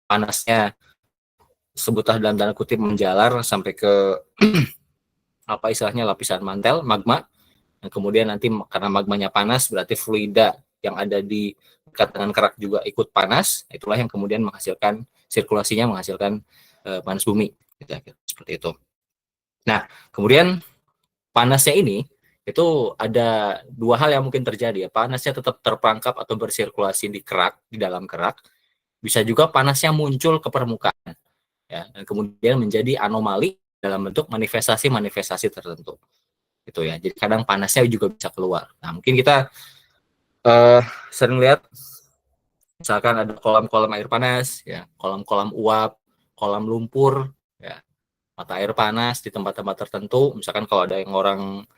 panasnya sebutlah dalam tanda kutip menjalar sampai ke apa istilahnya lapisan mantel magma, dan kemudian nanti karena magmanya panas berarti fluida yang ada di dekat dengan kerak juga ikut panas, itulah yang kemudian menghasilkan sirkulasinya menghasilkan panas bumi gitu, seperti itu. Nah kemudian panasnya ini itu ada dua hal yang mungkin terjadi ya, panasnya tetap terperangkap atau bersirkulasi di kerak, di dalam kerak, bisa juga panasnya muncul ke permukaan ya, dan kemudian menjadi anomali dalam bentuk manifestasi-manifestasi tertentu gitu ya. Jadi kadang panasnya juga bisa keluar. Nah mungkin kita sering lihat misalkan ada kolam-kolam air panas ya, kolam-kolam uap, kolam lumpur ya, mata air panas di tempat-tempat tertentu. Misalkan kalau ada yang orang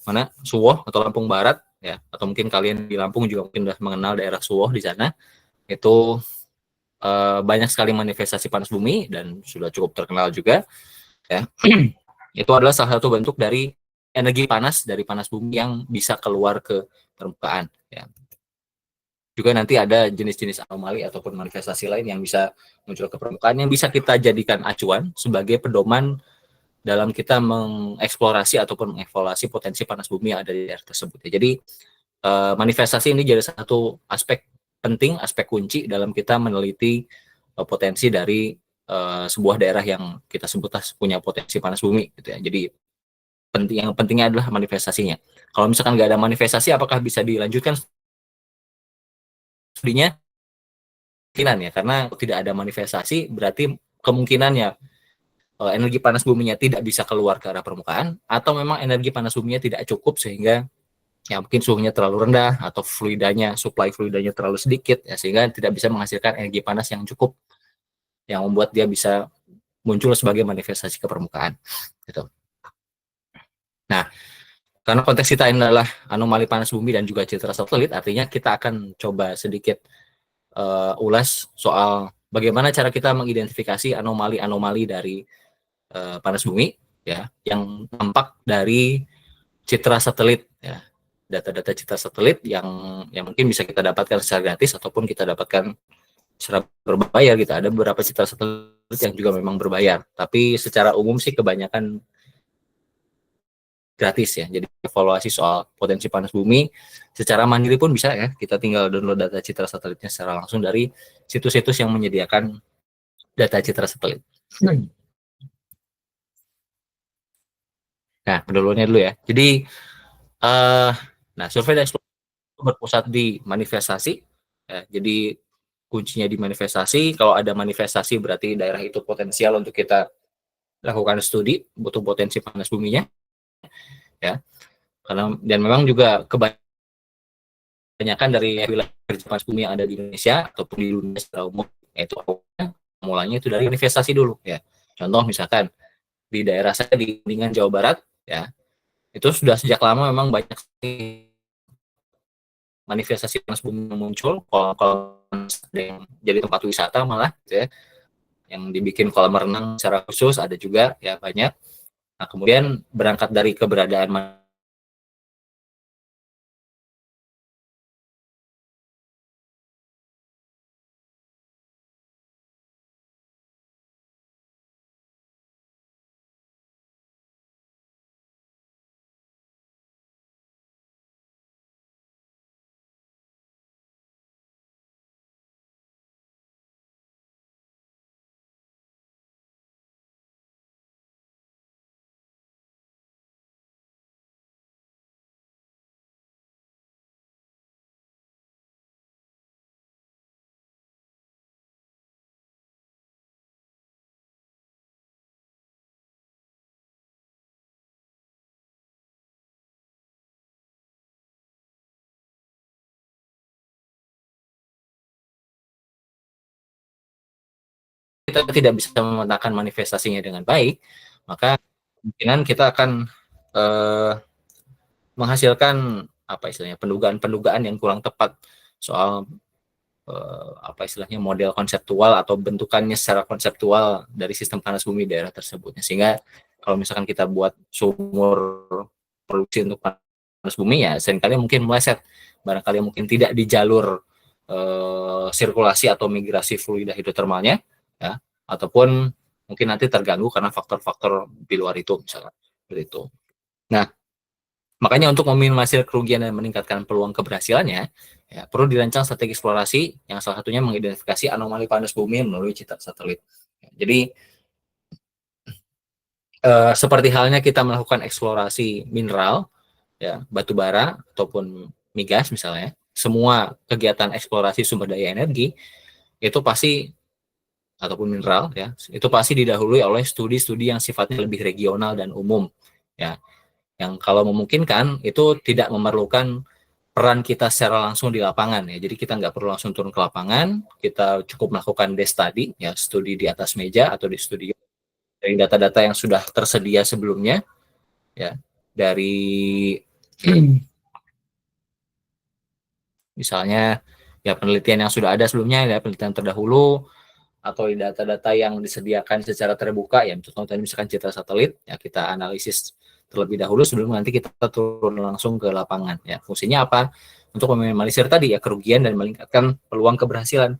mana Suwoh atau Lampung Barat ya, atau mungkin kalian di Lampung juga mungkin sudah mengenal daerah Suwoh, di sana itu banyak sekali manifestasi panas bumi dan sudah cukup terkenal juga ya. Itu adalah salah satu bentuk dari energi panas dari panas bumi yang bisa keluar ke permukaan ya. Juga nanti ada jenis-jenis anomali ataupun manifestasi lain yang bisa muncul ke permukaan yang bisa kita jadikan acuan sebagai pedoman dalam kita mengeksplorasi ataupun mengevaluasi potensi panas bumi yang ada di daerah tersebut. Jadi manifestasi ini jadi satu aspek penting, aspek kunci dalam kita meneliti potensi dari sebuah daerah yang kita sebut punya potensi panas bumi gitu ya. Jadi yang pentingnya adalah manifestasinya. Kalau misalkan nggak ada manifestasi, apakah bisa dilanjutkan studinya? Kemungkinan ya, karena tidak ada manifestasi berarti kemungkinannya energi panas buminya tidak bisa keluar ke arah permukaan, atau memang energi panas buminya tidak cukup sehingga ya mungkin suhunya terlalu rendah atau supply fluidanya terlalu sedikit ya, sehingga tidak bisa menghasilkan energi panas yang cukup yang membuat dia bisa muncul sebagai manifestasi ke permukaan gitu. Nah, karena konteks kita ini adalah anomali panas bumi dan juga citra satelit, artinya kita akan coba sedikit ulas soal bagaimana cara kita mengidentifikasi anomali-anomali dari panas bumi ya, yang tampak dari citra satelit ya, data-data citra satelit yang mungkin bisa kita dapatkan secara gratis ataupun kita dapatkan secara berbayar gitu. Ada beberapa citra satelit yang juga memang berbayar, tapi secara umum sih kebanyakan gratis ya. Jadi evaluasi soal potensi panas bumi secara mandiri pun bisa ya. Kita tinggal download data citra satelitnya secara langsung dari situs-situs yang menyediakan data citra satelit. Nah, pendahuluannya dulu ya. Jadi nah, survei dan eksplorasi berpusat di manifestasi ya. Jadi kuncinya di manifestasi. Kalau ada manifestasi berarti daerah itu potensial untuk kita lakukan studi, butuh potensi panas buminya ya. Karena dan memang juga kebanyakan dari wilayah kerja panas bumi yang ada di Indonesia ataupun di dunia secara umum, yaitu mulanya itu dari manifestasi dulu ya. Contoh misalkan di daerah saya di Kuningan Jawa Barat ya, itu sudah sejak lama memang banyak manifestasi panas bumi yang muncul, kolam yang jadi tempat wisata malah gitu ya, yang dibikin kolam renang secara khusus ada juga ya, banyak. Nah kemudian berangkat dari keberadaan kita tidak bisa memetakan manifestasinya dengan baik, maka kemungkinan kita akan menghasilkan apa istilahnya pendugaan yang kurang tepat soal apa istilahnya model konseptual atau bentukannya secara konseptual dari sistem panas bumi daerah tersebut. Sehingga kalau misalkan kita buat sumur produksi untuk panas bumi ya seringkali mungkin meleset, barangkali mungkin tidak di jalur sirkulasi atau migrasi fluida hidrotermalnya, ya, ataupun mungkin nanti terganggu karena faktor-faktor di luar itu misalnya seperti itu. Nah, makanya untuk meminimalisir kerugian dan meningkatkan peluang keberhasilannya, ya, perlu dirancang strategi eksplorasi yang salah satunya mengidentifikasi anomali panas bumi melalui citra satelit. Jadi seperti halnya kita melakukan eksplorasi mineral, ya, batu bara ataupun migas misalnya, semua kegiatan eksplorasi sumber daya energi itu pasti ataupun mineral, ya, itu pasti didahului oleh studi-studi yang sifatnya lebih regional dan umum, ya, yang kalau memungkinkan itu tidak memerlukan peran kita secara langsung di lapangan, ya. Jadi kita nggak perlu langsung turun ke lapangan, kita cukup melakukan desk study, ya, studi di atas meja atau di studio dari data-data yang sudah tersedia sebelumnya, ya, dari misalnya ya penelitian yang sudah ada sebelumnya, ya, penelitian terdahulu atau data-data yang disediakan secara terbuka, ya, tadi misalkan citra satelit, ya, kita analisis terlebih dahulu sebelum nanti kita turun langsung ke lapangan, ya. Fungsinya apa? Untuk meminimalisir tadi, ya, kerugian dan meningkatkan peluang keberhasilan.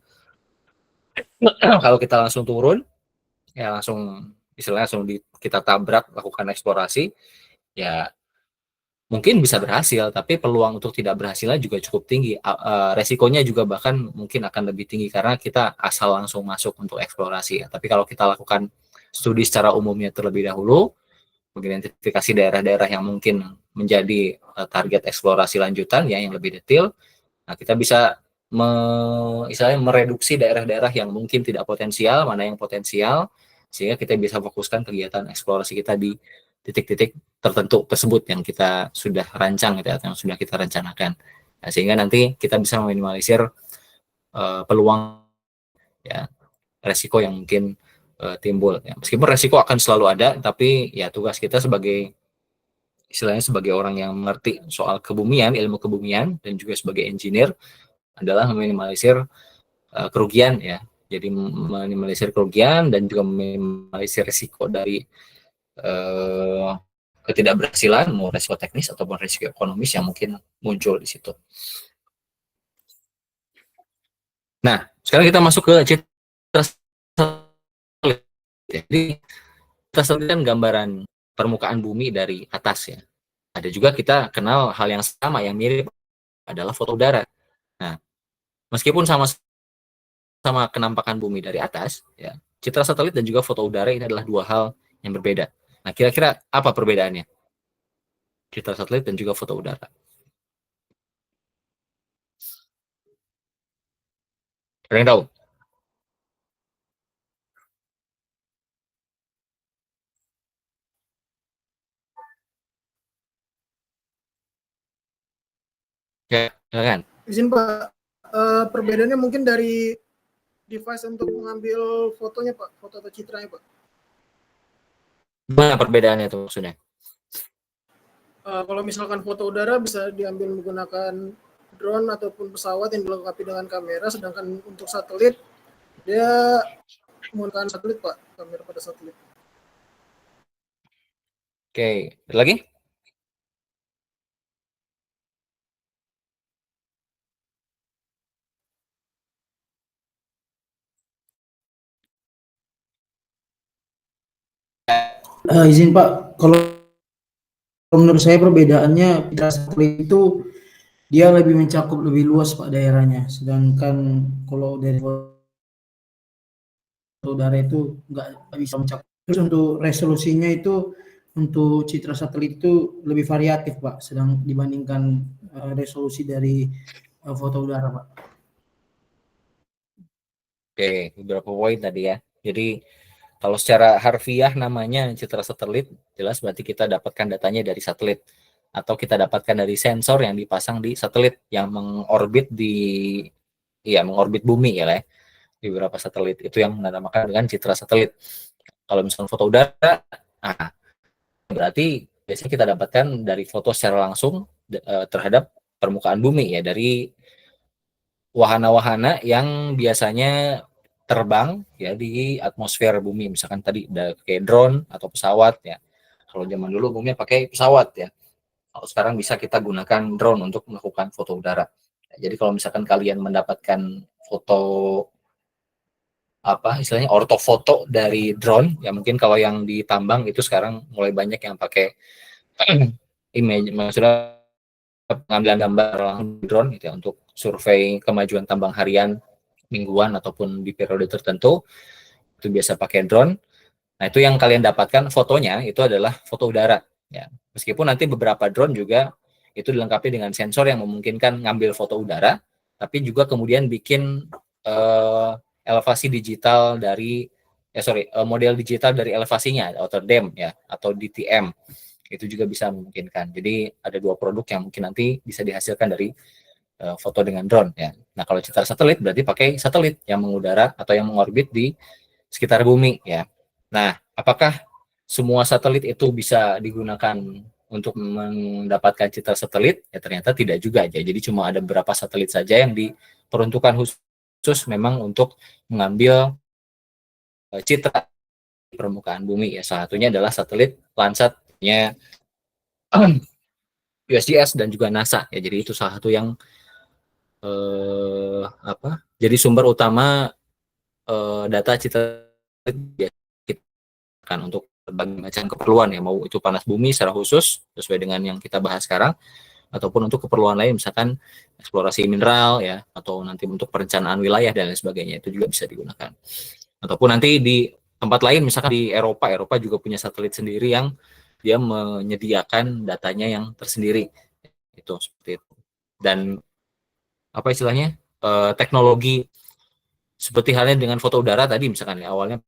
Kalau kita langsung turun, ya, langsung istilahnya langsung kita tabrak lakukan eksplorasi, ya mungkin bisa berhasil, tapi peluang untuk tidak berhasilnya juga cukup tinggi. Resikonya juga bahkan mungkin akan lebih tinggi karena kita asal langsung masuk untuk eksplorasi, ya. Tapi kalau kita lakukan studi secara umumnya terlebih dahulu, mengidentifikasi daerah-daerah yang mungkin menjadi target eksplorasi lanjutan, ya, yang lebih detail, nah kita bisa istilahnya mereduksi daerah-daerah yang mungkin tidak potensial, mana yang potensial, sehingga kita bisa fokuskan kegiatan eksplorasi kita di titik-titik tertentu tersebut yang kita sudah rancang, gitu, yang sudah kita rencanakan. Nah, sehingga nanti kita bisa meminimalisir peluang, ya, resiko yang mungkin timbul. Ya. Meskipun resiko akan selalu ada, tapi ya tugas kita sebagai istilahnya sebagai orang yang mengerti soal kebumian, ilmu kebumian, dan juga sebagai engineer adalah meminimalisir kerugian, ya. Jadi meminimalisir kerugian dan juga meminimalisir risiko dari ketidakberhasilan, mau risiko teknis ataupun risiko ekonomis yang mungkin muncul di situ. Nah, sekarang kita masuk ke citra satelit. Jadi citra satelit kan gambaran permukaan bumi dari atas, ya. Ada juga kita kenal hal yang sama yang mirip adalah foto udara. Nah, meskipun sama kenampakan bumi dari atas, ya, citra satelit dan juga foto udara ini adalah dua hal yang berbeda. Nah, kira-kira apa perbedaannya? Citra satelit dan juga foto udara. Ada yang tahu? Ya, kan? Izin Pak, perbedaannya mungkin dari device untuk mengambil fotonya Pak, foto atau citranya Pak. Gimana perbedaannya tuh maksudnya? Kalau misalkan foto udara bisa diambil menggunakan drone ataupun pesawat yang dilengkapi dengan kamera, sedangkan untuk satelit dia menggunakan satelit Pak, kamera pada satelit. Oke, ada lagi? Izin Pak, kalau menurut saya perbedaannya citra satelit itu dia lebih mencakup lebih luas Pak daerahnya, sedangkan kalau dari udara itu nggak bisa mencakup. Terus untuk resolusinya itu untuk citra satelit itu lebih variatif Pak, sedang dibandingkan resolusi dari foto udara Pak. Oke, beberapa poin tadi, ya. Jadi kalau secara harfiah namanya citra satelit, jelas berarti kita dapatkan datanya dari satelit atau kita dapatkan dari sensor yang dipasang di satelit yang mengorbit mengorbit bumi, ya, lah, ya. Di beberapa satelit itu yang dinamakan dengan citra satelit. Kalau misalnya foto udara, nah, berarti biasanya kita dapatkan dari foto secara langsung terhadap permukaan bumi, ya, dari wahana-wahana yang biasanya terbang, ya, di atmosfer bumi, misalkan tadi kayak drone atau pesawat, ya. Kalau zaman dulu umumnya pakai pesawat, ya. Kalau sekarang bisa kita gunakan drone untuk melakukan foto udara. Jadi kalau misalkan kalian mendapatkan foto apa istilahnya ortofoto dari drone. Ya mungkin kalau yang di tambang itu sekarang mulai banyak yang pakai image, maksudnya pengambilan gambar langsung drone gitu ya, untuk survei kemajuan tambang harian, mingguan ataupun di periode tertentu. Itu biasa pakai drone. Nah, itu yang kalian dapatkan fotonya itu adalah foto udara ya. Meskipun nanti beberapa drone juga itu dilengkapi dengan sensor yang memungkinkan ngambil foto udara, tapi juga kemudian bikin elevasi digital dari model digital dari elevasinya atau DEM ya atau DTM. Itu juga bisa memungkinkan. Jadi ada dua produk yang mungkin nanti bisa dihasilkan dari foto dengan drone ya. Nah, kalau citra satelit berarti pakai satelit yang mengudara atau yang mengorbit di sekitar bumi ya. Nah, apakah semua satelit itu bisa digunakan untuk mendapatkan citra satelit? Ya ternyata tidak juga aja. Jadi cuma ada beberapa satelit saja yang diperuntukkan khusus memang untuk mengambil citra di permukaan bumi ya. Salah satunya adalah satelit Landsat-nya USGS dan juga NASA ya. Jadi itu salah satu yang jadi sumber utama data citra kan untuk berbagai macam keperluan ya, mau itu panas bumi secara khusus sesuai dengan yang kita bahas sekarang, ataupun untuk keperluan lain misalkan eksplorasi mineral ya, atau nanti untuk perencanaan wilayah dan lain sebagainya, itu juga bisa digunakan. Ataupun nanti di tempat lain misalkan di Eropa juga punya satelit sendiri yang dia menyediakan datanya yang tersendiri itu seperti itu. Dan apa istilahnya teknologi seperti halnya dengan foto udara tadi misalkan ya, awalnya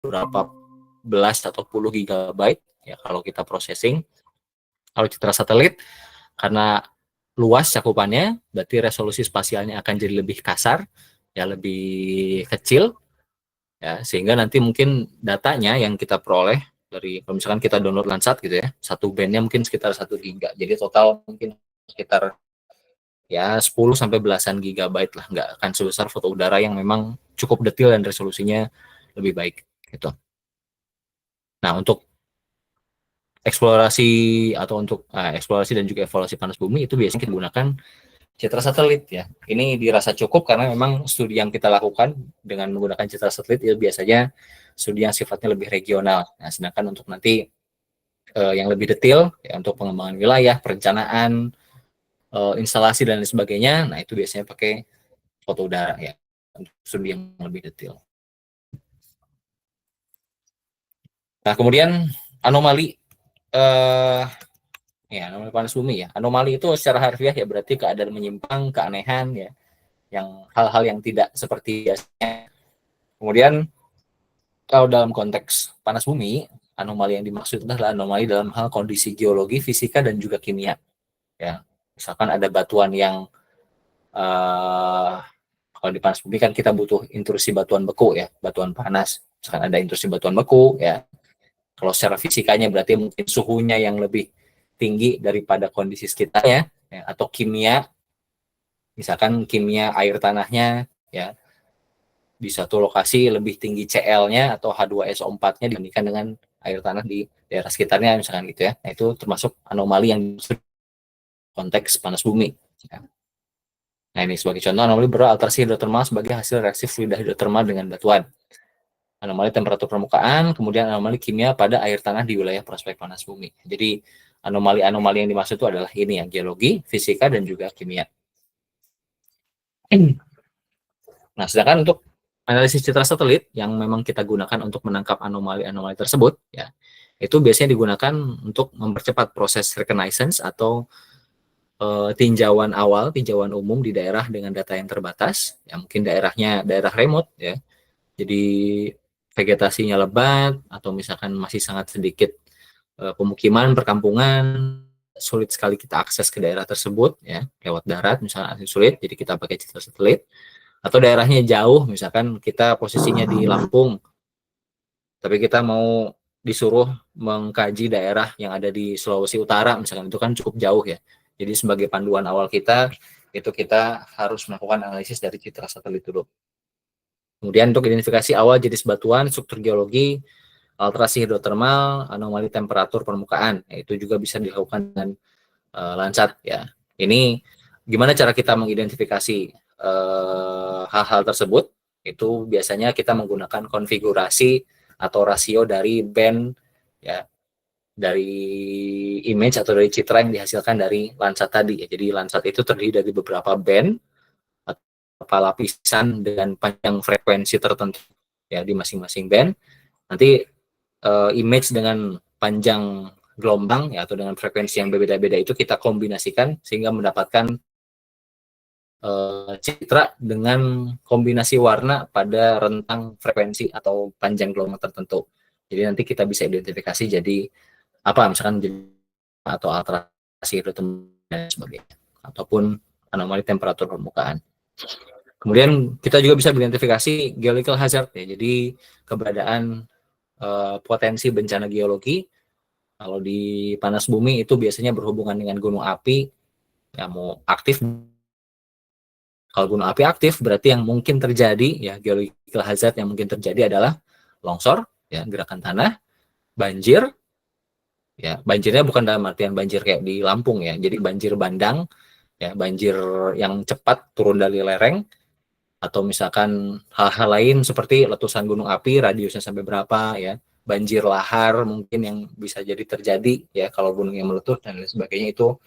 berapa belas atau puluh gigabyte ya kalau kita processing. Kalau citra satelit karena luas cakupannya berarti resolusi spasialnya akan jadi lebih kasar ya, lebih kecil ya, sehingga nanti mungkin datanya yang kita peroleh dari kalau misalkan kita download Landsat gitu ya, satu bandnya mungkin sekitar 1 giga, jadi total mungkin sekitar ya 10 sampai belasan gigabyte lah, nggak akan sebesar foto udara yang memang cukup detail dan resolusinya lebih baik gitu. Nah, untuk eksplorasi atau untuk eksplorasi dan juga evaluasi panas bumi itu biasanya kita gunakan citra satelit ya. Ini dirasa cukup karena memang studi yang kita lakukan dengan menggunakan citra satelit itu biasanya studi yang sifatnya lebih regional. Nah, sedangkan untuk nanti yang lebih detail ya, untuk pengembangan wilayah, perencanaan, instalasi dan lain sebagainya, nah itu biasanya pakai foto udara ya untuk studi yang lebih detail. Nah, kemudian anomali Ya, anomali panas bumi ya. Anomali itu secara harfiah ya berarti keadaan menyimpang, keanehan ya, yang hal-hal yang tidak seperti biasanya. Kemudian kalau dalam konteks panas bumi, anomali yang dimaksud adalah anomali dalam hal kondisi geologi, fisika dan juga kimia. Ya, misalkan ada batuan yang kalau di panas bumi kan kita butuh intrusi batuan beku ya, batuan panas. Misalkan ada intrusi batuan beku ya. Kalau secara fisikanya berarti mungkin suhunya yang lebih tinggi daripada kondisi sekitarnya ya, atau kimia, misalkan kimia air tanahnya ya di satu lokasi lebih tinggi Cl-nya atau H2SO4-nya dibandingkan dengan air tanah di daerah sekitarnya misalkan gitu ya. Nah, itu termasuk anomali yang konteks panas bumi. Ya. Nah, ini sebagai contoh anomali beralterasi hidrotermal sebagai hasil reaksi fluida hidrotermal dengan batuan. Anomali temperatur permukaan, kemudian anomali kimia pada air tanah di wilayah prospek panas bumi. Jadi anomali-anomali yang dimaksud itu adalah ini ya, geologi, fisika, dan juga kimia. Nah, sedangkan untuk analisis citra satelit yang memang kita gunakan untuk menangkap anomali-anomali tersebut, ya, itu biasanya digunakan untuk mempercepat proses reconnaissance atau tinjauan awal, tinjauan umum di daerah dengan data yang terbatas, ya mungkin daerahnya daerah remote, ya, jadi vegetasinya lebat atau misalkan masih sangat sedikit pemukiman, perkampungan, sulit sekali kita akses ke daerah tersebut, ya, lewat darat misalnya sulit, jadi kita pakai citra satelit. Atau daerahnya jauh, misalkan kita posisinya di Lampung, tapi kita mau disuruh mengkaji daerah yang ada di Sulawesi Utara, misalkan itu kan cukup jauh ya. Jadi sebagai panduan awal kita, itu kita harus melakukan analisis dari citra satelit dulu. Kemudian untuk identifikasi awal jenis batuan, struktur geologi, alterasi hidrotermal, anomali temperatur permukaan, itu juga bisa dilakukan dengan Landsat ya. Ini gimana cara kita mengidentifikasi hal-hal tersebut? Itu biasanya kita menggunakan konfigurasi atau rasio dari band ya, dari image atau dari citra yang dihasilkan dari Landsat tadi ya. Jadi Landsat itu terdiri dari beberapa band atau lapisan dengan panjang frekuensi tertentu ya di masing-masing band. Nanti image dengan panjang gelombang ya atau dengan frekuensi yang berbeda-beda itu kita kombinasikan sehingga mendapatkan citra dengan kombinasi warna pada rentang frekuensi atau panjang gelombang tertentu. Jadi nanti kita bisa identifikasi jadi apa misalkan jadi atau alterasi hidrotermal dan sebagainya ataupun anomali temperatur permukaan. Kemudian kita juga bisa identifikasi geological hazard ya. Jadi keberadaan potensi bencana geologi. Kalau di panas bumi itu biasanya berhubungan dengan gunung api yang mau aktif. Kalau gunung api aktif berarti yang mungkin terjadi ya geological hazard yang mungkin terjadi adalah longsor ya, gerakan tanah, banjir ya. Banjirnya bukan dalam artian banjir kayak di Lampung ya. Jadi banjir bandang ya, banjir yang cepat turun dari lereng atau misalkan hal-hal lain seperti letusan gunung api radiusnya sampai berapa ya. Banjir lahar mungkin yang bisa jadi terjadi ya kalau gunungnya meletus dan lain sebagainya itu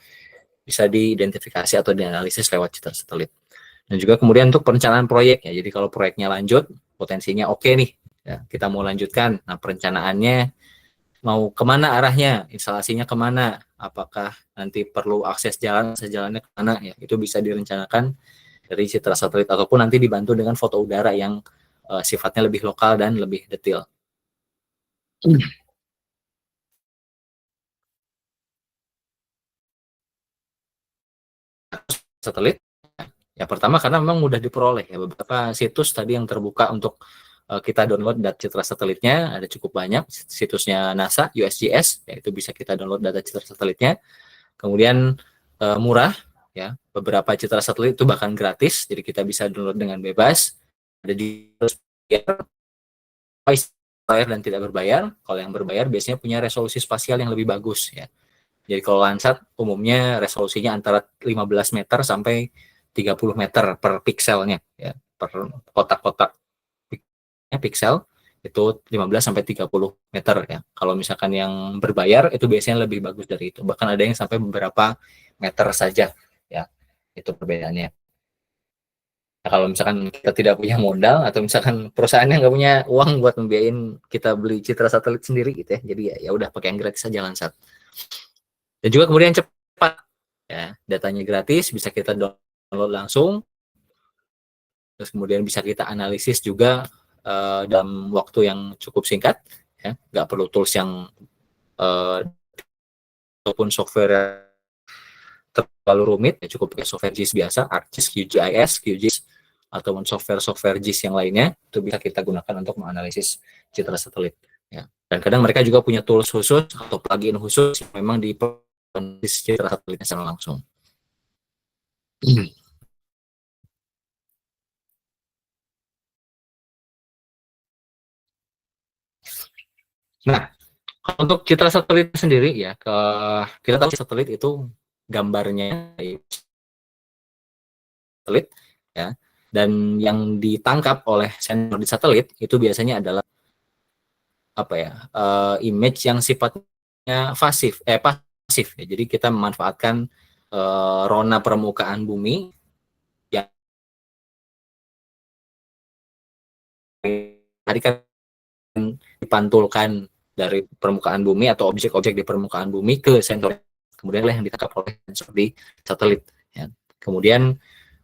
bisa diidentifikasi atau dianalisis lewat citra satelit. Dan juga kemudian untuk perencanaan proyek ya. Jadi kalau proyeknya lanjut, potensinya oke nih. Ya, kita mau lanjutkan. Nah, perencanaannya mau kemana arahnya, instalasinya kemana, apakah nanti perlu akses jalan, jalannya kemana ya. Itu bisa direncanakan dari citra satelit ataupun nanti dibantu dengan foto udara yang sifatnya lebih lokal dan lebih detail. Satelit ya pertama karena memang mudah diperoleh ya, beberapa situs tadi yang terbuka untuk kita download data citra satelitnya ada cukup banyak. Situsnya NASA, USGS ya, itu bisa kita download data citra satelitnya. Kemudian murah ya, beberapa citra satelit itu bahkan gratis, jadi kita bisa download dengan bebas. Ada di berbayar dan tidak berbayar. Kalau yang berbayar biasanya punya resolusi spasial yang lebih bagus ya. Jadi kalau Landsat umumnya resolusinya antara 15 meter sampai 30 meter per pikselnya ya, per kotak-kotak piksel itu 15 sampai 30 meter ya. Kalau misalkan yang berbayar itu biasanya lebih bagus dari itu. Bahkan ada yang sampai beberapa meter saja ya. Itu perbedaannya. Nah, kalau misalkan kita tidak punya modal atau misalkan perusahaannya nggak punya uang buat membiayain kita beli citra satelit sendiri gitu ya. Jadi ya udah pakai yang gratis saja Landsat. Dan juga kemudian cepat, ya, datanya gratis, bisa kita download langsung, terus kemudian bisa kita analisis juga dalam waktu yang cukup singkat, ya, nggak perlu tools yang ataupun software terlalu rumit, ya, cukup pakai software JIS biasa, ArcGIS, QGIS, QGIS, ataupun software JIS yang lainnya, itu bisa kita gunakan untuk menganalisis citra satelit. Ya. Dan kadang mereka juga punya tools khusus atau plugin khusus yang memang di citra satelitnya secara langsung. Nah, untuk citra satelit sendiri ya, kita tahu satelit itu gambarnya satelit, ya, dan yang ditangkap oleh sensor di satelit itu biasanya adalah apa ya, image yang sifatnya pasif ya. Jadi kita memanfaatkan rona permukaan bumi yang tadi kan dipantulkan dari permukaan bumi atau objek-objek di permukaan bumi ke sensor, kemudian yang ditangkap oleh sensor di satelit, ya. Kemudian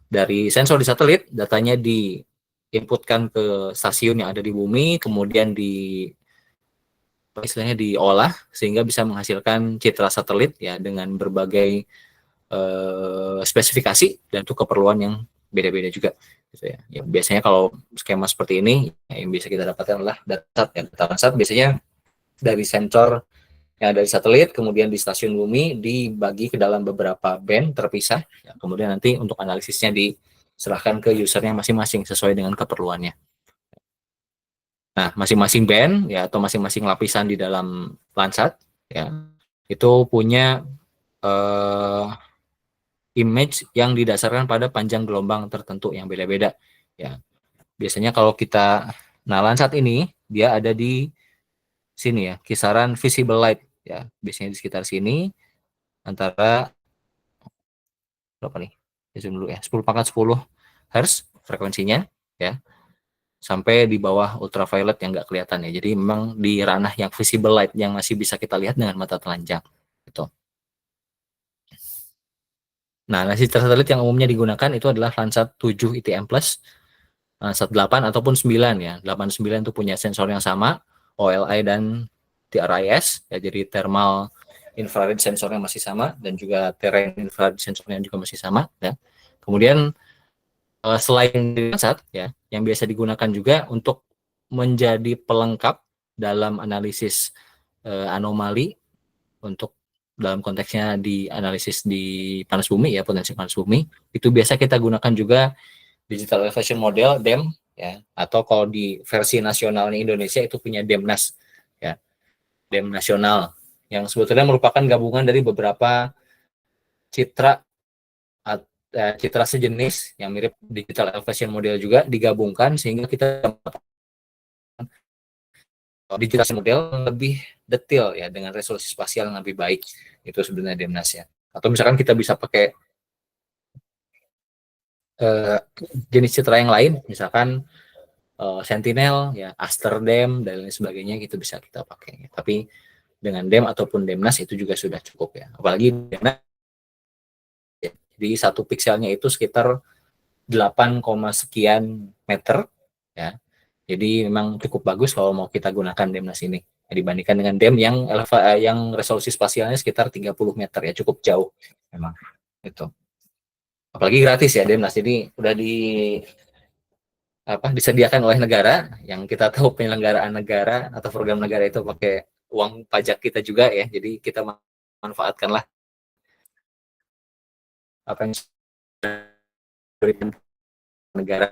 dari sensor di satelit datanya diinputkan ke stasiun yang ada di bumi, kemudian istilahnya diolah sehingga bisa menghasilkan citra satelit, ya, dengan berbagai spesifikasi dan untuk keperluan yang beda-beda juga, gitu ya. Ya, biasanya kalau skema seperti ini, ya, yang bisa kita dapatkan adalah data ya. Data biasanya dari sensor yang ada di satelit, kemudian di stasiun bumi dibagi ke dalam beberapa band terpisah, ya, kemudian nanti untuk analisisnya diserahkan ke usernya masing-masing sesuai dengan keperluannya. Nah, masing-masing band, ya, atau masing-masing lapisan di dalam Landsat, ya, itu punya image yang didasarkan pada panjang gelombang tertentu yang beda-beda, ya. Biasanya kalau kita, nah, Landsat ini dia ada di sini ya, kisaran visible light, ya, biasanya di sekitar sini antara berapa nih? Zoom dulu ya, 10/10 Hz frekuensinya, ya, sampai di bawah ultraviolet yang nggak kelihatan, ya. Jadi memang di ranah yang visible light yang masih bisa kita lihat dengan mata telanjang, gitu. Nah, citra satelit yang umumnya digunakan itu adalah Landsat 7 ITM+, Landsat 8 ataupun 9 ya. 89 itu punya sensor yang sama, OLI dan TRIS, ya, jadi thermal infrared sensornya masih sama dan juga terrain infrared sensornya juga masih sama, ya. Kemudian selain Landsat, ya, yang biasa digunakan juga untuk menjadi pelengkap dalam analisis anomali, untuk dalam konteksnya di analisis di panas bumi, ya, potensi panas bumi, itu biasa kita gunakan juga digital elevation model DEM, ya, atau kalau di versi nasionalnya Indonesia itu punya DEMNAS, ya, DEM nasional, yang sebetulnya merupakan gabungan dari beberapa citra citra sejenis yang mirip digital elevation model juga digabungkan sehingga kita digital model lebih detail, ya, dengan resolusi spasial yang lebih baik. Itu sebenarnya DEMNAS, ya. Atau misalkan kita bisa pakai jenis citra yang lain, misalkan Sentinel, ya, Aster DEM dan lain sebagainya, gitu bisa kita pakai. Tapi dengan DEM ataupun DEMNAS itu juga sudah cukup, ya. Apalagi DEMNAS, ya, jadi satu pikselnya itu sekitar 8, sekian meter, ya. Jadi memang cukup bagus kalau mau kita gunakan DEMNAS ini, ya, dibandingkan dengan DEM yang resolusi spasialnya sekitar 30 meter, ya, cukup jauh memang itu. Apalagi gratis ya DEMNAS, jadi udah disediakan oleh negara, yang kita tahu penyelenggaraan negara atau program negara itu pakai uang pajak kita juga, ya. Jadi kita manfaatkanlah apa yang diberikan negara.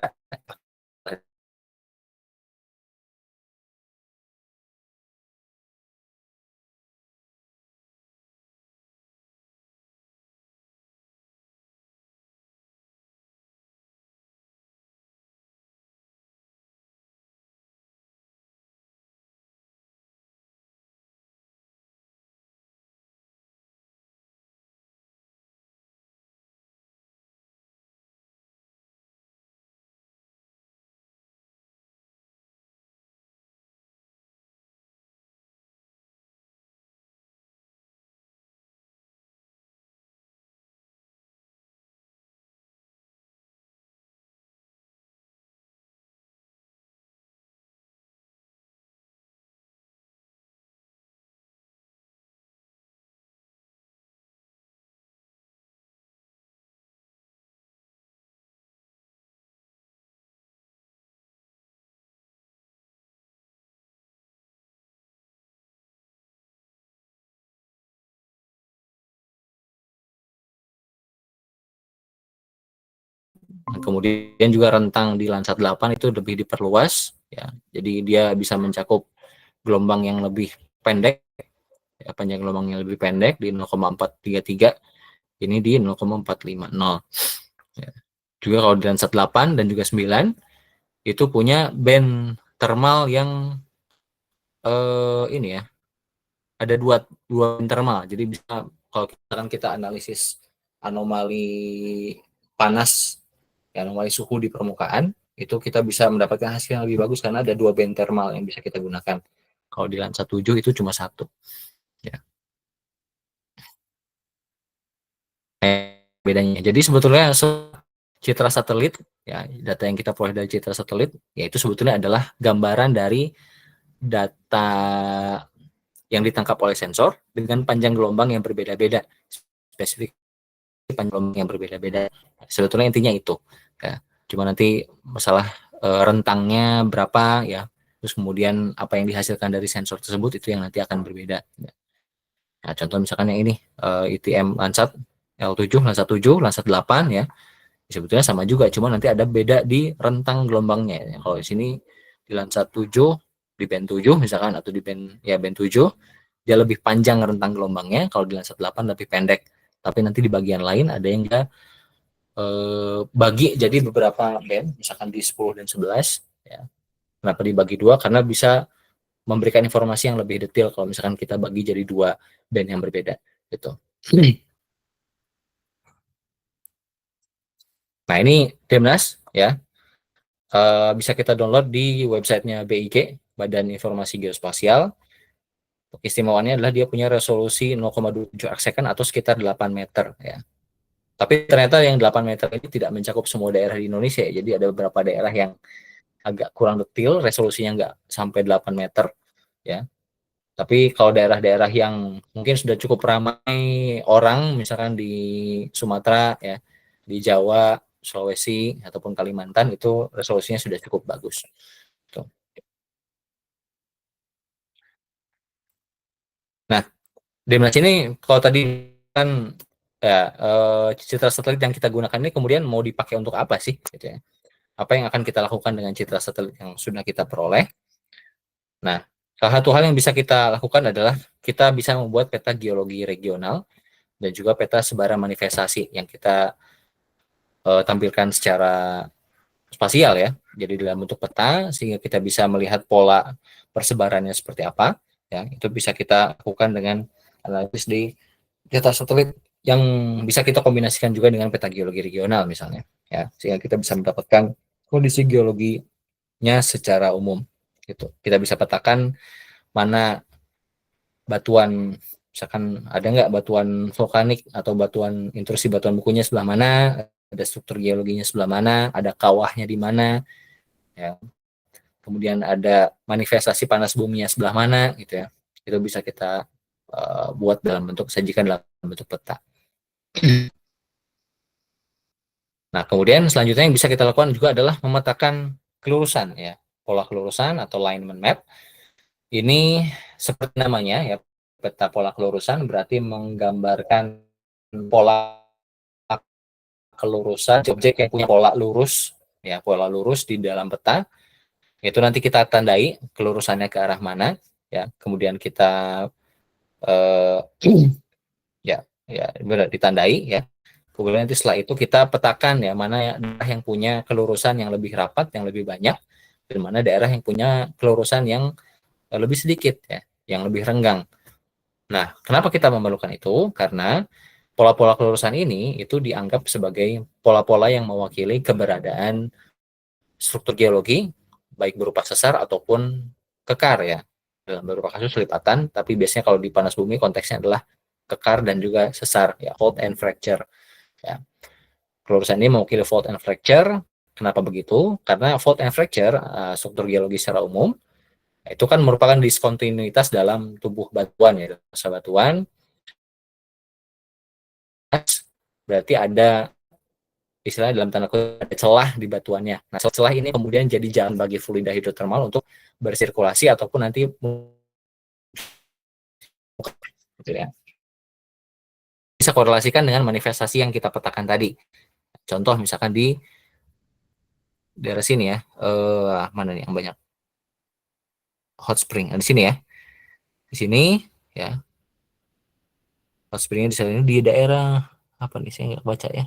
Kemudian juga rentang di Landsat 8 itu lebih diperluas, ya. Jadi dia bisa mencakup gelombang yang lebih pendek, ya, panjang gelombang yang lebih pendek di 0,433, ini di 0,450. Ya. Juga kalau di Landsat 8 dan juga 9 itu punya band thermal yang ini ya, ada dua band thermal. Jadi bisa kalau kita analisis anomali panas, ya, anomali suhu di permukaan, itu kita bisa mendapatkan hasil yang lebih bagus karena ada dua band thermal yang bisa kita gunakan. Kalau di Landsat 7 itu cuma satu. Ya. Bedanya. Jadi sebetulnya citra satelit, ya, data yang kita peroleh dari citra satelit, yaitu sebetulnya adalah gambaran dari data yang ditangkap oleh sensor dengan panjang gelombang yang berbeda-beda, spesifik panjang gelombang yang berbeda-beda. Sebetulnya intinya itu, ya. Cuma nanti masalah rentangnya berapa, ya, terus kemudian apa yang dihasilkan dari sensor tersebut itu yang nanti akan berbeda. Nah, contoh misalkan yang ini ITM Landsat L7, Landsat 7, Landsat 8, ya, sebetulnya sama juga, cuma nanti ada beda di rentang gelombangnya. Kalau di sini di Landsat 7, di band 7 misalkan, atau di band, ya, band 7, dia lebih panjang rentang gelombangnya, kalau di Landsat 8 lebih pendek. Tapi nanti di bagian lain ada yang dia bagi jadi beberapa band, misalkan di 10 dan 11, ya. Kenapa dibagi dua? Karena bisa memberikan informasi yang lebih detail kalau misalkan kita bagi jadi dua band yang berbeda, gitu. Nah, ini Demnas, ya. Bisa kita download di websitenya BIG, Badan Informasi Geospasial. Istimewanya adalah dia punya resolusi 0,27 arcsekon atau sekitar 8 meter, ya. Tapi ternyata yang 8 meter ini tidak mencakup semua daerah di Indonesia, ya. Jadi ada beberapa daerah yang agak kurang detail, resolusinya nggak sampai 8 meter, ya. Tapi kalau daerah-daerah yang mungkin sudah cukup ramai orang, misalkan di Sumatera, ya, di Jawa, Sulawesi, ataupun Kalimantan, itu resolusinya sudah cukup bagus. Tuh. Nah, Demnas ini kalau tadi kan, ya, citra satelit yang kita gunakan ini kemudian mau dipakai untuk apa sih, gitu ya? Apa yang akan kita lakukan dengan citra satelit yang sudah kita peroleh? Nah, salah satu hal yang bisa kita lakukan adalah kita bisa membuat peta geologi regional dan juga peta sebaran manifestasi yang kita tampilkan secara spasial, ya. Jadi dalam bentuk peta sehingga kita bisa melihat pola persebarannya seperti apa, ya. Itu bisa kita lakukan dengan analisis di data satelit yang bisa kita kombinasikan juga dengan peta geologi regional misalnya, ya, sehingga kita bisa mendapatkan kondisi geologinya secara umum, gitu. Kita bisa petakan mana batuan, misalkan ada nggak batuan vulkanik atau batuan intrusi batuan bukunya sebelah mana, ada struktur geologinya sebelah mana, ada kawahnya di mana, ya. Kemudian ada manifestasi panas buminya sebelah mana, gitu, ya. Itu bisa kita buat dalam bentuk, sajikan dalam bentuk peta. Nah, kemudian selanjutnya yang bisa kita lakukan juga adalah memetakan kelurusan, ya, pola kelurusan atau alignment map. Ini seperti namanya, ya, peta pola kelurusan berarti menggambarkan pola kelurusan objek yang punya pola lurus, ya, pola lurus di dalam peta. Itu nanti kita tandai kelurusannya ke arah mana, ya. Kemudian kita ya benar ditandai, ya. Kemudian nanti setelah itu kita petakan, ya, mana daerah yang punya kelurusan yang lebih rapat, yang lebih banyak, dan mana daerah yang punya kelurusan yang lebih sedikit, ya, yang lebih renggang. Nah, kenapa kita memerlukan itu? Karena pola-pola kelurusan ini itu dianggap sebagai pola-pola yang mewakili keberadaan struktur geologi, baik berupa sesar ataupun kekar, ya. Dalam beberapa kasus lipatan, tapi biasanya kalau di panas bumi konteksnya adalah kekar dan juga sesar, ya, fault and fracture, ya. Kelurusan ini mewakili fault and fracture. Kenapa begitu? Karena fault and fracture, struktur geologi secara umum, itu kan merupakan diskontinuitas dalam tubuh batuan, ya. Batuan berarti ada istilahnya dalam tanda kutip ada celah di batuannya. Nah, celah ini kemudian jadi jalan bagi fluida hidrotermal untuk bersirkulasi ataupun nanti, gitu, ya. Bisa korelasikan dengan manifestasi yang kita petakan tadi. Contoh misalkan di daerah sini ya. Mana nih yang banyak hot spring? Di sini ya. Di sini ya. Hot springnya di sini di daerah apa nih? Saya nggak baca ya.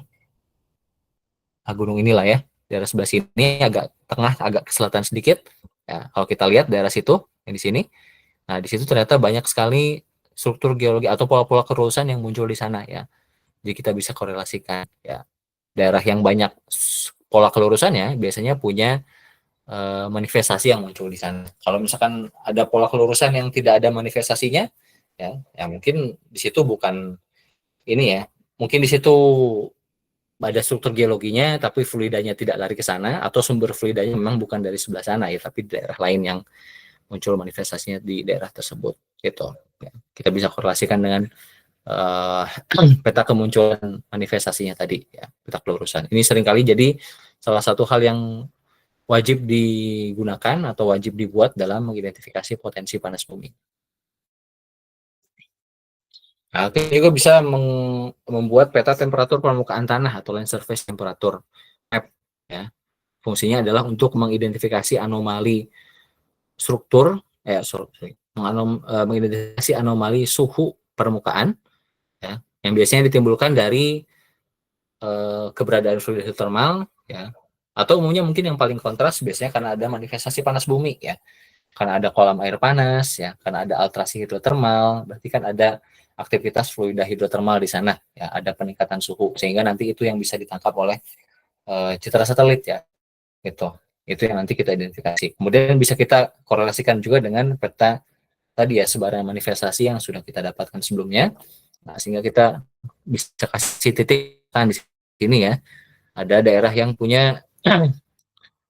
Gunung inilah ya. Daerah sebelah sini agak tengah, agak ke selatan sedikit. Ya, kalau kita lihat daerah situ, yang di sini. Nah, di situ ternyata banyak sekali struktur geologi atau pola-pola kelulusan yang muncul di sana ya. Jadi kita bisa korelasikan ya. Daerah yang banyak pola kelurusannya biasanya punya manifestasi yang muncul di sana. Kalau misalkan ada pola kelurusan yang tidak ada manifestasinya, ya mungkin di situ bukan ini ya. Mungkin di situ ada struktur geologinya, tapi fluidanya tidak lari ke sana, atau sumber fluidanya memang bukan dari sebelah sana ya, tapi di daerah lain yang muncul manifestasinya di daerah tersebut. Gitu. Ya. Kita bisa korelasikan dengan uh, peta kemunculan manifestasinya tadi, ya, peta kelurusan. Ini seringkali jadi salah satu hal yang wajib digunakan atau wajib dibuat dalam mengidentifikasi potensi panas bumi. Nah, kita juga bisa membuat peta temperatur permukaan tanah atau land surface temperature map. Ya. Fungsinya adalah untuk mengidentifikasi anomali struktur, mengidentifikasi anomali suhu permukaan, ya, yang biasanya ditimbulkan dari keberadaan fluid hidrotermal, ya, atau umumnya mungkin yang paling kontras biasanya karena ada manifestasi panas bumi, ya, karena ada kolam air panas, ya, karena ada altrasi hidrotermal, berarti kan ada aktivitas fluida hidrotermal di sana, ya, ada peningkatan suhu, sehingga nanti itu yang bisa ditangkap oleh citra satelit, ya, gitu. Itu yang nanti kita identifikasi. Kemudian bisa kita korelasikan juga dengan peta tadi ya, sebaran manifestasi yang sudah kita dapatkan sebelumnya. Nah, sehingga kita bisa kasih titik di sini ya. Ada daerah yang punya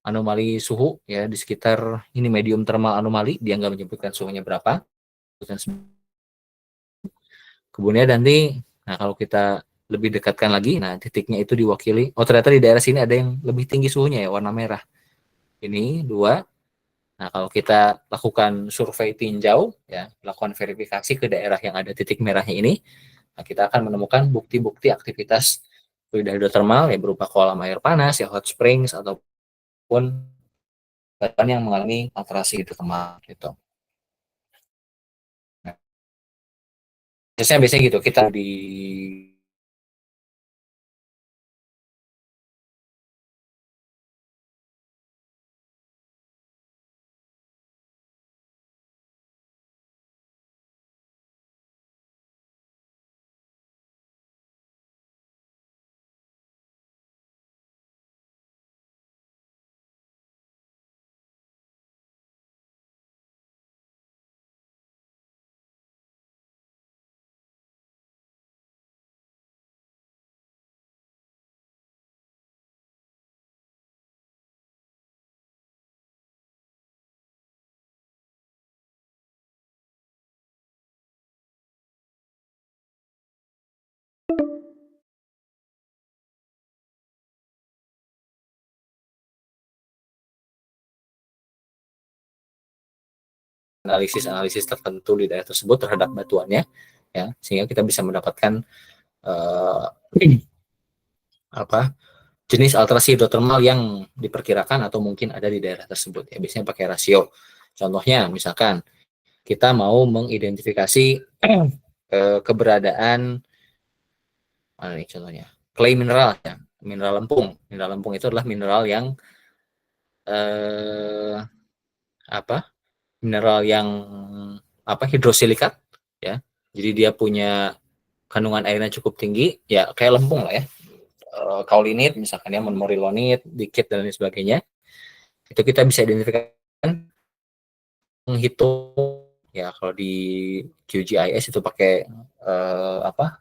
anomali suhu ya di sekitar ini medium thermal anomali, dia nggak menyebutkan suhunya berapa. Kemudian nanti, nah kalau kita lebih dekatkan lagi, nah titiknya itu diwakili, oh ternyata di daerah sini ada yang lebih tinggi suhunya ya, warna merah. Ini 2. Nah kalau kita lakukan survei tinjau, ya lakukan verifikasi ke daerah yang ada titik merahnya ini, nah kita akan menemukan bukti-bukti aktivitas fluida hidrotermal ya berupa kolam air panas, ya hot springs, ataupun yang mengalami alterasi hidrotermal gitu. Nah, biasanya gitu kita di analisis tertentu di daerah tersebut terhadap batuannya, ya sehingga kita bisa mendapatkan uh, apa jenis alterasi hidrotermal yang diperkirakan atau mungkin ada di daerah tersebut. Ya biasanya pakai rasio. Contohnya, misalkan kita mau mengidentifikasi keberadaan mana nih contohnya clay mineral, ya mineral lempung. Mineral lempung itu adalah mineral yang apa mineral yang hidrosilikat, ya jadi dia punya kandungan airnya cukup tinggi, ya kayak lempung lah ya, kaulinit misalkan ya, morilonit dikit dan lain sebagainya. Itu kita bisa identifikasikan, menghitung ya kalau di QGIS itu pakai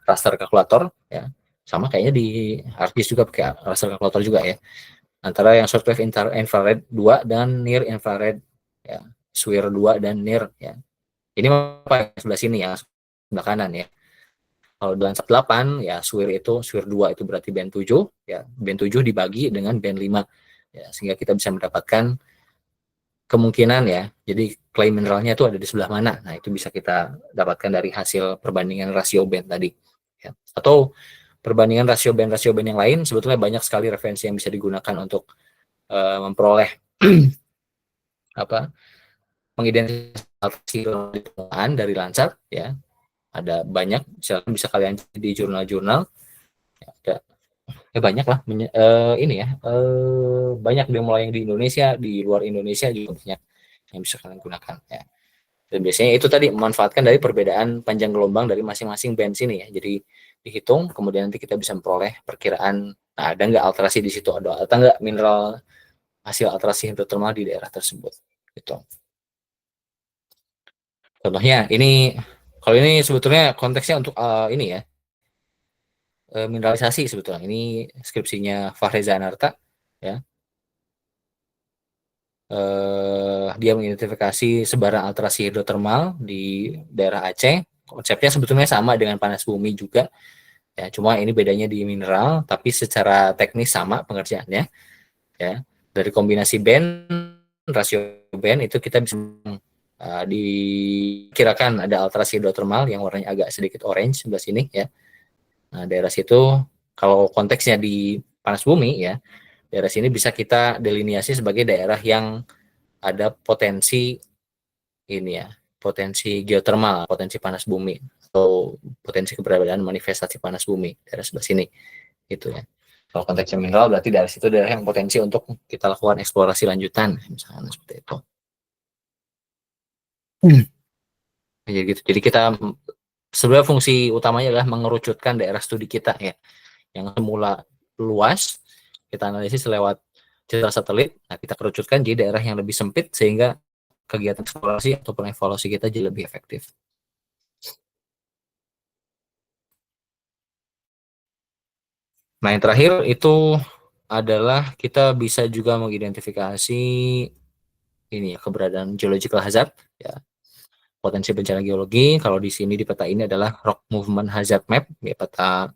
raster kalkulator ya, sama kayaknya di ArcGIS juga pakai raster kalkulator juga ya, antara yang shortwave infrared 2 dan near infrared, ya SWIR 2 dan near, ya ini apa sebelah sini ya, sebelah kanan ya. Kalau Landsat 8 ya SWIR 2 itu berarti band 7, ya band 7 dibagi dengan band 5, ya sehingga kita bisa mendapatkan kemungkinan ya. Jadi clay mineralnya itu ada di sebelah mana. Nah, itu bisa kita dapatkan dari hasil perbandingan rasio band tadi. Ya. Atau perbandingan rasio band yang lain, sebetulnya banyak sekali referensi yang bisa digunakan untuk memperoleh mengidentifikasi dari Landsat ya. Ada banyak, misalkan bisa kalian cek di jurnal-jurnal. Ya, ada banyak lah ini ya. Banyak mulai yang di Indonesia, di luar Indonesia juga banyak yang bisa kalian gunakan ya. Dan biasanya itu tadi memanfaatkan dari perbedaan panjang gelombang dari masing-masing band sini ya. Jadi dihitung, kemudian nanti kita bisa memperoleh perkiraan, nah, ada nggak alterasi di situ, ada nggak mineral hasil alterasi hidrotermal di daerah tersebut. Gitu. Contohnya ini, kalau ini sebetulnya konteksnya untuk ini ya, mineralisasi sebetulnya. Ini skripsinya Fahreza Anarta ya. Dia mengidentifikasi sebaran alterasi hidrotermal di daerah Aceh. Konsepnya sebetulnya sama dengan panas bumi juga. Ya, cuma ini bedanya di mineral, tapi secara teknis sama pengerjaannya. Ya, dari kombinasi band, rasio band itu kita bisa dikirakan ada alterasi hidrotermal yang warnanya agak sedikit orange sebelah sini ya. Nah, daerah situ kalau konteksnya di panas bumi ya, daerah sini bisa kita deliniasi sebagai daerah yang ada potensi ini ya, potensi geotermal, potensi panas bumi atau potensi keberadaan manifestasi panas bumi daerah sebelah sini gitu ya. Kalau konteksnya mineral berarti daerah situ daerah yang potensi untuk kita lakukan eksplorasi lanjutan misalnya seperti itu. Jadi gitu. Jadi kita sebenarnya fungsi utamanya adalah mengerucutkan daerah studi kita ya, yang semula luas kita analisis lewat citra satelit. Nah, kita kerucutkan jadi daerah yang lebih sempit sehingga kegiatan eksplorasi ataupun evaluasi kita jadi lebih efektif. Nah, yang terakhir itu adalah kita bisa juga mengidentifikasi ini ya, keberadaan geological hazard ya. Potensi bencana geologi, kalau di sini di peta ini adalah rock movement hazard map, ya peta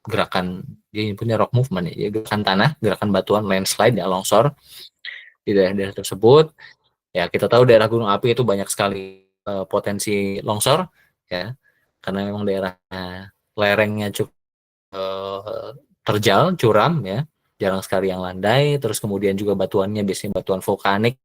gerakan, dia punya rock movement ya, gerakan tanah, gerakan batuan, landslide ya, longsor di daerah-daerah tersebut. Ya, kita tahu daerah gunung api itu banyak sekali potensi longsor ya, karena memang daerah lerengnya cukup terjal, curam ya, jarang sekali yang landai, terus kemudian juga batuannya biasanya batuan vulkanik.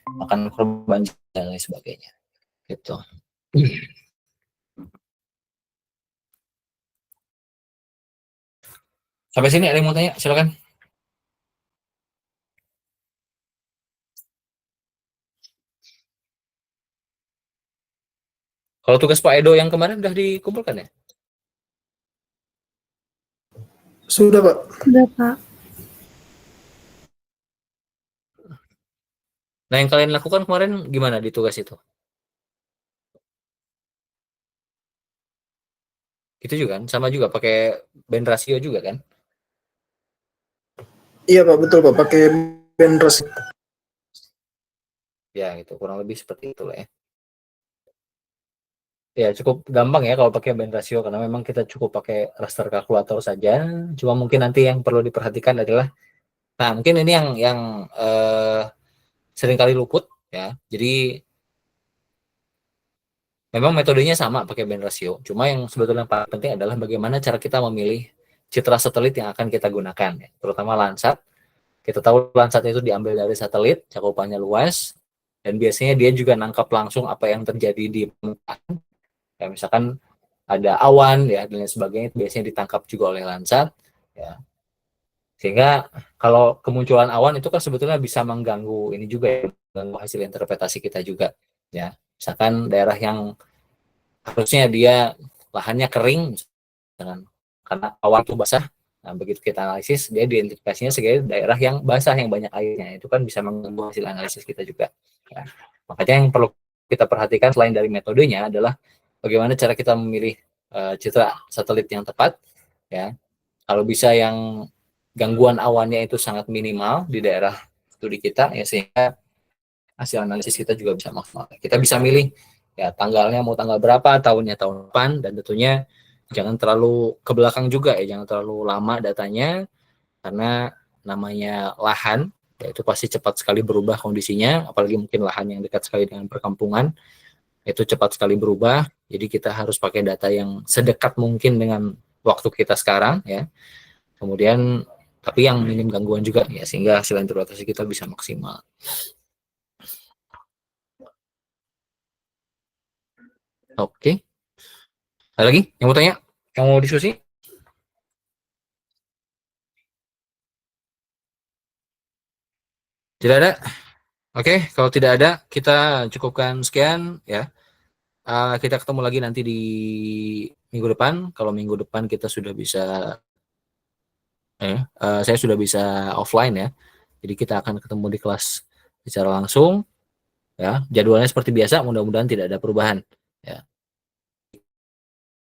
Akan korban dan lain sebagainya gitu. Sampai sini ada yang mau tanya, silakan. Kalau tugas Pak Edo yang kemarin udah dikumpulkan ya? Sudah, Pak. Sudah, Pak. Nah, yang kalian lakukan kemarin gimana di tugas itu? Itu juga kan, sama juga pakai band rasio juga kan? Iya, Pak, betul, Pak. Pakai band rasio. Ya, gitu, kurang lebih seperti itu lah ya. Ya, cukup gampang ya kalau pakai band rasio karena memang kita cukup pakai raster kalkulator saja. Cuma mungkin nanti yang perlu diperhatikan adalah, nah mungkin ini yang sering kali luput ya. Jadi memang metodenya sama pakai band rasio. Cuma yang sebetulnya paling penting adalah bagaimana cara kita memilih citra satelit yang akan kita gunakan, ya. Terutama Landsat. Kita tahu Landsat itu diambil dari satelit, cakupannya luas, dan biasanya dia juga nangkap langsung apa yang terjadi di permukaan. Ya, misalkan ada awan ya dan lain sebagainya, biasanya ditangkap juga oleh Landsat. Ya. Sehingga kalau kemunculan awan itu kan sebetulnya bisa mengganggu ini juga ya, mengganggu hasil interpretasi kita juga. Ya, misalkan daerah yang harusnya dia lahannya kering, misalkan, karena awan itu basah. Nah, begitu kita analisis, dia diidentifikasinya sebagai daerah yang basah, yang banyak airnya. Itu kan bisa mengganggu hasil analisis kita juga. Ya. Makanya yang perlu kita perhatikan selain dari metodenya adalah bagaimana cara kita memilih citra satelit yang tepat. Ya. Kalau bisa yang gangguan awannya itu sangat minimal di daerah studi kita, ya sehingga hasil analisis kita juga bisa maksimal. Kita bisa milih ya tanggalnya mau tanggal berapa, tahunnya tahun depan, dan tentunya jangan terlalu ke belakang juga ya, jangan terlalu lama datanya, karena namanya lahan ya itu pasti cepat sekali berubah kondisinya, apalagi mungkin lahan yang dekat sekali dengan perkampungan itu cepat sekali berubah. Jadi kita harus pakai data yang sedekat mungkin dengan waktu kita sekarang ya. Kemudian tapi yang minim gangguan juga ya, sehingga hasil interpretasi kita bisa maksimal. Oke. Ada lagi yang mau tanya? Yang mau diskusi? Tidak ada? Oke, kalau tidak ada, kita cukupkan sekian ya. Kita ketemu lagi nanti di minggu depan. Kalau minggu depan kita sudah bisa, saya sudah bisa offline ya. Jadi kita akan ketemu di kelas secara langsung. Ya, jadwalnya seperti biasa. Mudah-mudahan tidak ada perubahan. Ya,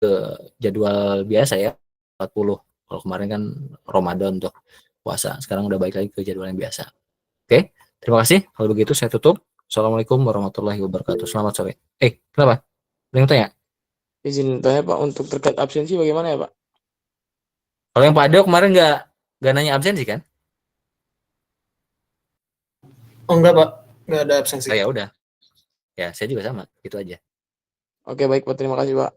ke jadwal biasa ya, 40. Kalau kemarin kan Ramadan untuk puasa. Sekarang udah balik lagi ke jadwal yang biasa. Oke, terima kasih. Kalau begitu saya tutup. Assalamualaikum warahmatullahi wabarakatuh. Selamat sore. Kenapa? Ada yang tanya? Izin tanya Pak, untuk terkait absensi bagaimana ya Pak? Kalau yang Pak Ado kemarin nggak nanya absensi kan? Oh enggak Pak, enggak ada absensi. Ya udah. Ya, saya juga sama. Itu aja. Oke baik Pak, terima kasih Pak.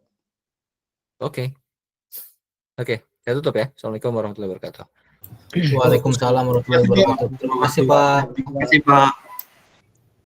Oke, saya tutup ya. Assalamualaikum warahmatullahi wabarakatuh. Waalaikumsalam warahmatullahi wabarakatuh. Terima kasih Pak. Terima kasih Pak.